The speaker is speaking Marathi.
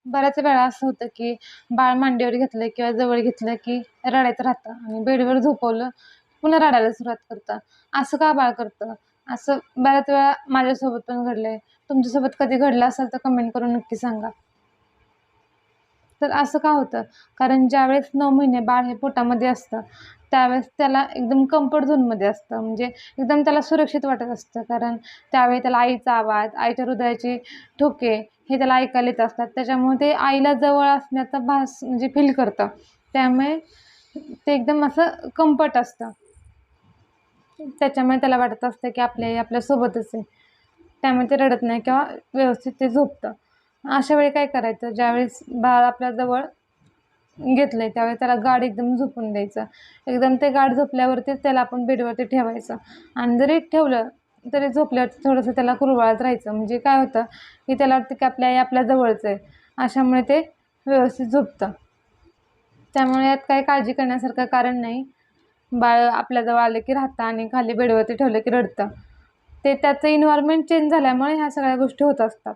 बऱ्याच वेळा असं होतं की बाळ मांडीवर घेतलं किंवा जवळ घेतलं की रडायचं राहतं आणि बेडवर झोपवलं पुन्हा रडायला सुरुवात करतं. असं का बाळ करतं? असं बऱ्याच वेळा माझ्यासोबत पण घडलंय. तुमच्यासोबत कधी घडलं असेल तर कमेंट करून नक्की सांगा. तर असं का होतं? कारण ज्यावेळेस 9 महिने बाळ हे पोटामध्ये असतं, त्यावेळेस त्याला एकदम कम्फर्ट झोनमध्ये असतं. म्हणजे एकदम त्याला सुरक्षित वाटत असतं. कारण त्यावेळी त्याला आईचा आवाज, आईच्या हृदयाचे ठोके हे त्याला ऐकायला येत असतात. त्याच्यामुळे ते आईला जवळ असण्याचा भास म्हणजे फील करतं. त्यामुळे ते एकदम असं कम्फर्ट असतं. त्याच्यामुळे त्याला वाटत असतं की आपली आई आपल्यासोबतच आहे. त्यामुळे ते रडत नाही किंवा व्यवस्थित ते झोपतं. अशा वेळी काय करायचं? ज्यावेळेस बाळ आपल्याजवळ घेतलंय त्यावेळेस त्याला गाढ एकदम झोपून द्यायचं. एकदम ते गाढ झोपल्यावरतीच त्याला आपण बेडवरती ठेवायचं आणि जरी ठेवलं तरी झोपल्यावरती थोडंसं त्याला कुरवाळत राहायचं. म्हणजे काय होतं की त्याला वाटतं की आपली आई आपल्या जवळच आहे. अशामुळे ते व्यवस्थित झोपतं. त्यामुळे यात काही काळजी करण्यासारखं कारण नाही. बाळ आपल्याजवळ आलं की राहतं आणि खाली बेडवरती ठेवलं की रडतं. ते त्याचं एन्व्हायर्नमेंट चेंज झाल्यामुळे ह्या सगळ्या गोष्टी होत असतात.